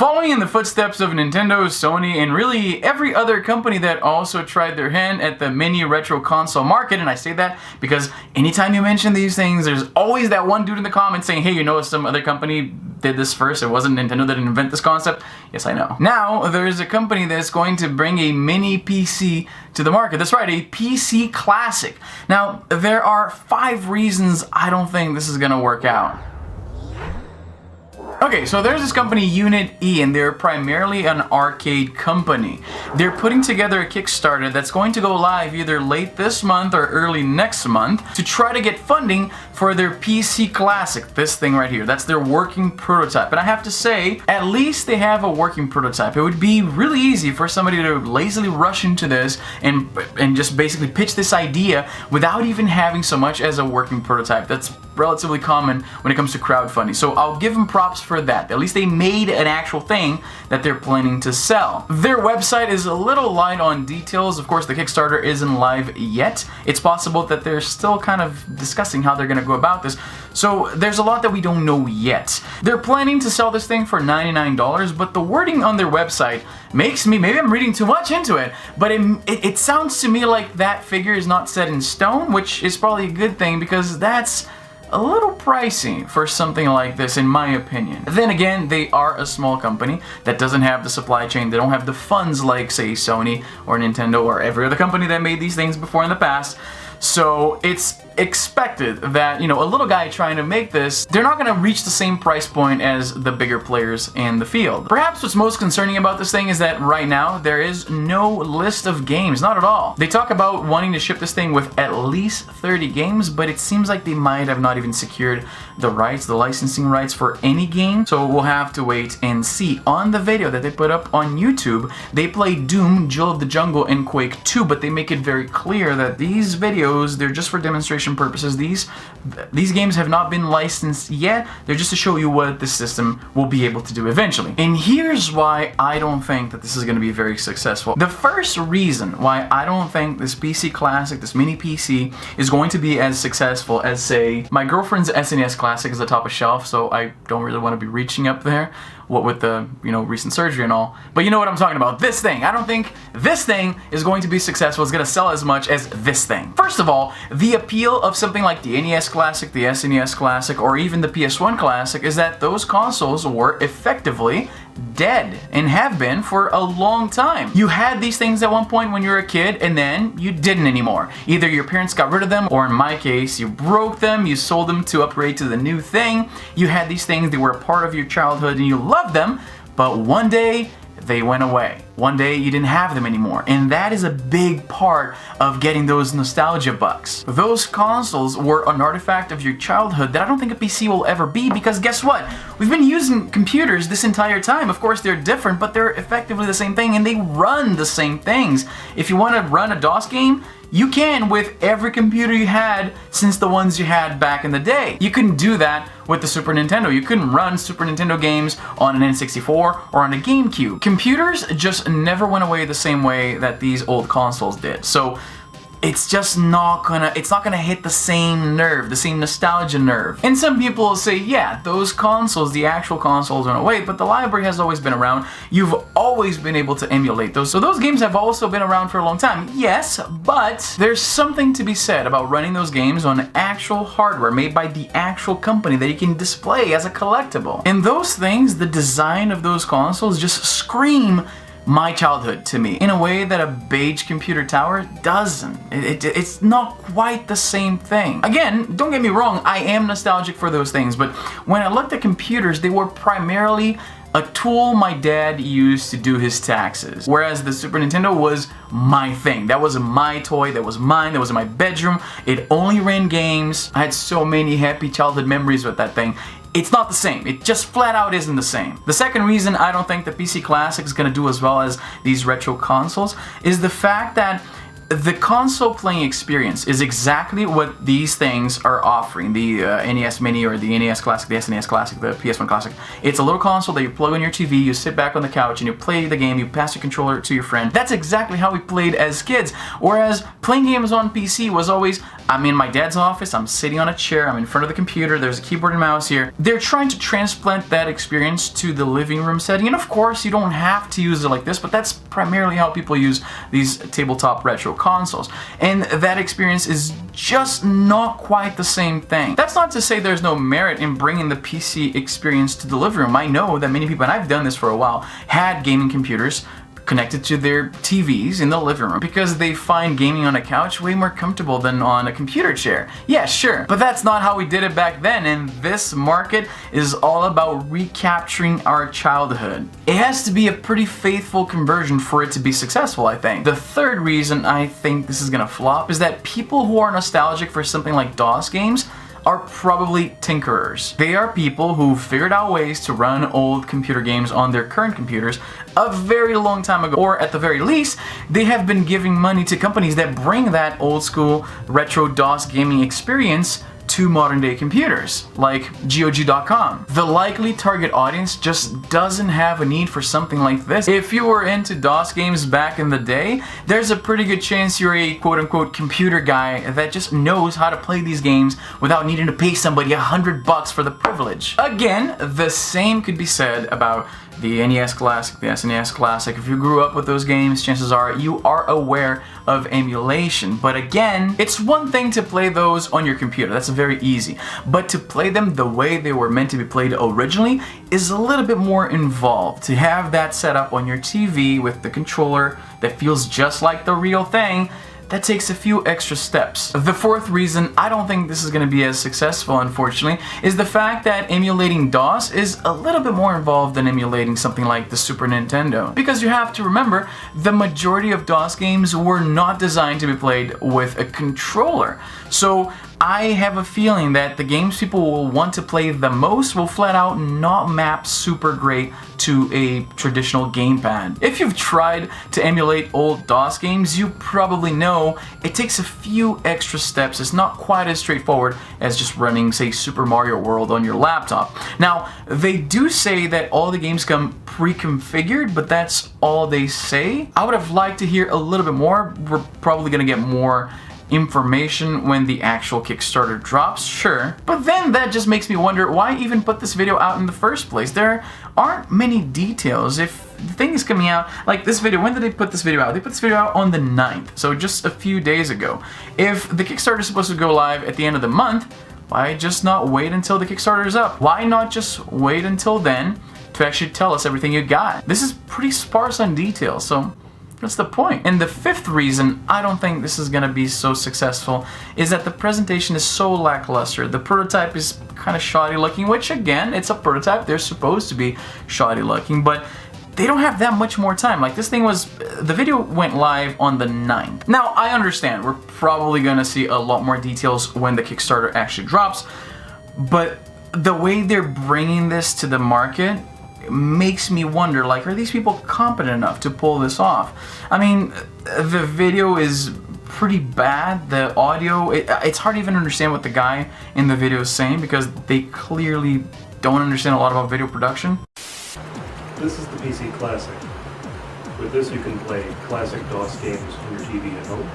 Following in the footsteps of Nintendo, Sony, and really every other company that also tried their hand at the mini retro console market, and I say that because anytime you mention these things, there's always that one dude in the comments saying, hey, you know some other company did this first, it wasn't Nintendo that invented this concept. Yes, I know. Now, there's a company that's going to bring a mini PC to the market. That's right, a PC Classic. Now, there are 5 reasons I don't think this is gonna work out. Okay, so there's this company, Unit E, and they're primarily an arcade company. They're putting together a Kickstarter that's going to go live either late this month or early next month to try to get funding for their PC Classic, this thing right here. That's their working prototype. And I have to say, at least they have a working prototype. It would be really easy for somebody to lazily rush into this and just basically pitch this idea without even having so much as a working prototype. That's relatively common when it comes to crowdfunding. So I'll give them props for that. At least they made an actual thing that they're planning to sell. Their website is a little light on details. Of course, the Kickstarter isn't live yet. It's possible that they're still kind of discussing how they're going to go about this. So there's a lot that we don't know yet. They're planning to sell this thing for $99, but the wording on their website makes me, maybe I'm reading too much into it, but it sounds to me like that figure is not set in stone, which is probably a good thing because that's a little pricey for something like this, in my opinion. Then again, they are a small company that doesn't have the supply chain. They don't have the funds like, say, Sony or Nintendo or every other company that made these things before in the past. So it's expected that, you know, a little guy trying to make this, they're not going to reach the same price point as the bigger players in the field. Perhaps what's most concerning about this thing is that right now there is no list of games, not at all. They talk about wanting to ship this thing with at least 30 games, but it seems like they might have not even secured the rights, the licensing rights for any game. So we'll have to wait and see. On the video that they put up on YouTube, they play Doom, Jewel of the Jungle, and Quake 2, but they make it very clear that these videos, they're just for demonstration purposes. These games have not been licensed yet. They're just to show you what the system will be able to do eventually. And here's why I don't think that this is going to be very successful. The first reason why I don't think this PC Classic, this mini PC, is going to be as successful as, say, my girlfriend's SNES Classic is the top of shelf, so I don't really want to be reaching up there, what with the, you know, recent surgery and all. But you know what I'm talking about. This thing. I don't think this thing is going to be successful. It's going to sell as much as this thing. First of all, the appeal of something like the NES Classic, the SNES Classic, or even the PS1 Classic is that those consoles were effectively dead and have been for a long time. You had these things at one point when you were a kid and then you didn't anymore. Either your parents got rid of them, or in my case, you broke them, you sold them to upgrade to the new thing. You had these things, they were a part of your childhood and you loved them, but one day they went away. One day you didn't have them anymore. And that is a big part of getting those nostalgia bucks. Those consoles were an artifact of your childhood that I don't think a PC will ever be, because guess what? We've been using computers this entire time. Of course they're different, but they're effectively the same thing and they run the same things. If you want to run a DOS game, you can with every computer you had since the ones you had back in the day. You couldn't do that with the Super Nintendo. You couldn't run Super Nintendo games on an N64 or on a GameCube. Computers just never went away the same way that these old consoles did. So it's just not gonna hit the same nerve, the same nostalgia nerve. And some people will say, yeah, those consoles, the actual consoles went away, but the library has always been around. You've always been able to emulate those. So those games have also been around for a long time. Yes, but there's something to be said about running those games on actual hardware made by the actual company that you can display as a collectible. And those things, the design of those consoles just scream my childhood to me in a way that a beige computer tower doesn't. It's not quite the same thing. Again, don't get me wrong, I am nostalgic for those things, but when I looked at computers, they were primarily a tool my dad used to do his taxes. Whereas the Super Nintendo was my thing. That was my toy, that was mine, that was in my bedroom. It only ran games. I had so many happy childhood memories with that thing. It's not the same. It just flat out isn't the same. The second reason I don't think the PC Classic is going to do as well as these retro consoles is the fact that the console playing experience is exactly what these things are offering. The NES Mini or the NES Classic, the SNES Classic, the PS1 Classic. It's a little console that you plug on your TV, you sit back on the couch and you play the game, you pass your controller to your friend. That's exactly how we played as kids. Whereas playing games on PC was always, I'm in my dad's office, I'm sitting on a chair, I'm in front of the computer, there's a keyboard and mouse here. They're trying to transplant that experience to the living room setting, and of course you don't have to use it like this, but that's primarily how people use these tabletop retro consoles. And that experience is just not quite the same thing. That's not to say there's no merit in bringing the PC experience to the living room. I know that many people, and I've done this for a while, had gaming computers connected to their TVs in the living room because they find gaming on a couch way more comfortable than on a computer chair. Yeah, sure, but that's not how we did it back then, and this market is all about recapturing our childhood. It has to be a pretty faithful conversion for it to be successful, I think. The third reason I think this is gonna flop is that people who are nostalgic for something like DOS games are probably tinkerers. They are people who figured out ways to run old computer games on their current computers a very long time ago, or at the very least, they have been giving money to companies that bring that old school retro DOS gaming experience to modern day computers, like GOG.com. The likely target audience just doesn't have a need for something like this. If you were into DOS games back in the day, there's a pretty good chance you're a quote-unquote computer guy that just knows how to play these games without needing to pay somebody $100 for the privilege. Again, the same could be said about the NES Classic, the SNES Classic. If you grew up with those games, chances are you are aware of emulation. But again, it's one thing to play those on your computer, that's very easy. But to play them the way they were meant to be played originally is a little bit more involved. To have that set up on your TV with the controller that feels just like the real thing, that takes a few extra steps. The fourth reason I don't think this is going to be as successful, unfortunately, is the fact that emulating DOS is a little bit more involved than emulating something like the Super Nintendo. Because you have to remember, the majority of DOS games were not designed to be played with a controller. So I have a feeling that the games people will want to play the most will flat out not map super great to a traditional gamepad. If you've tried to emulate old DOS games, you probably know it takes a few extra steps. It's not quite as straightforward as just running, say, Super Mario World on your laptop. Now, they do say that all the games come pre-configured, but that's all they say. I would have liked to hear a little bit more. We're probably gonna get more information when the actual Kickstarter drops, sure. But then that just makes me wonder, why even put this video out in the first place? There aren't many details. If the thing is coming out, like this video, when did they put this video out? They put this video out on the 9th, so just a few days ago. If the Kickstarter is supposed to go live at the end of the month, why just not wait until the Kickstarter is up? Why not just wait until then to actually tell us everything you got? This is pretty sparse on details, so what's the point? And the fifth reason I don't think this is gonna be so successful is that the presentation is so lackluster. The prototype is kind of shoddy looking, which again, it's a prototype, they're supposed to be shoddy looking, but they don't have that much more time. Like this thing was, the video went live on the 9th. Now I understand, we're probably gonna see a lot more details when the Kickstarter actually drops, but the way they're bringing this to the market makes me wonder, like, are these people competent enough to pull this off? I mean, the video is pretty bad. The audio, it's hard to even understand what the guy in the video is saying because they clearly don't understand a lot about video production. This is the PC Classic. With this you can play classic DOS games on your TV at home.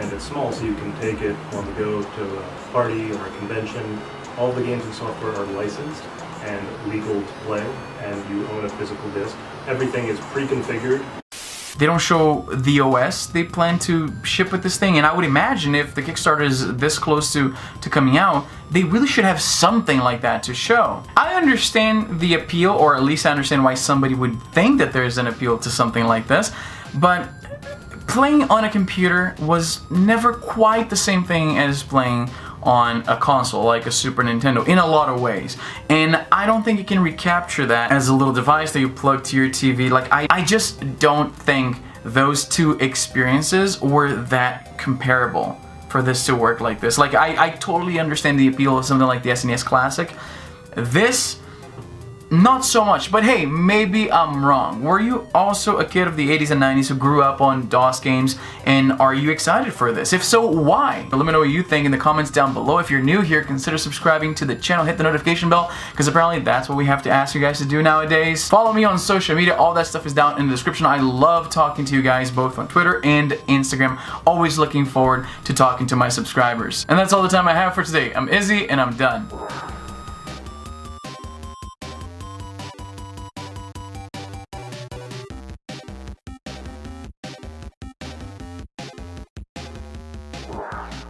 And it's small, so you can take it on the go to a party or a convention. All the games and software are licensed and legal to play, and you own a physical disc. Everything is pre-configured. They don't show the OS they plan to ship with this thing, and I would imagine if the Kickstarter is this close to coming out, they really should have something like that to show. I understand the appeal, or at least I understand why somebody would think that there's an appeal to something like this, but playing on a computer was never quite the same thing as playing on a console like a Super Nintendo in a lot of ways, and I don't think you can recapture that as a little device that you plug to your TV. Like I just don't think those two experiences were that comparable for this to work like this. Like I totally understand the appeal of something like the SNES Classic. This not so much, but hey, maybe I'm wrong. Were you also a kid of the 80s and 90s who grew up on DOS games, and are you excited for this? If so, why? Let me know what you think in the comments down below. If you're new here, consider subscribing to the channel, hit the notification bell, because apparently that's what we have to ask you guys to do nowadays. Follow me on social media, all that stuff is down in the description. I love talking to you guys both on Twitter and Instagram. Always looking forward to talking to my subscribers. And that's all the time I have for today. I'm Izzy, and I'm done. Wow.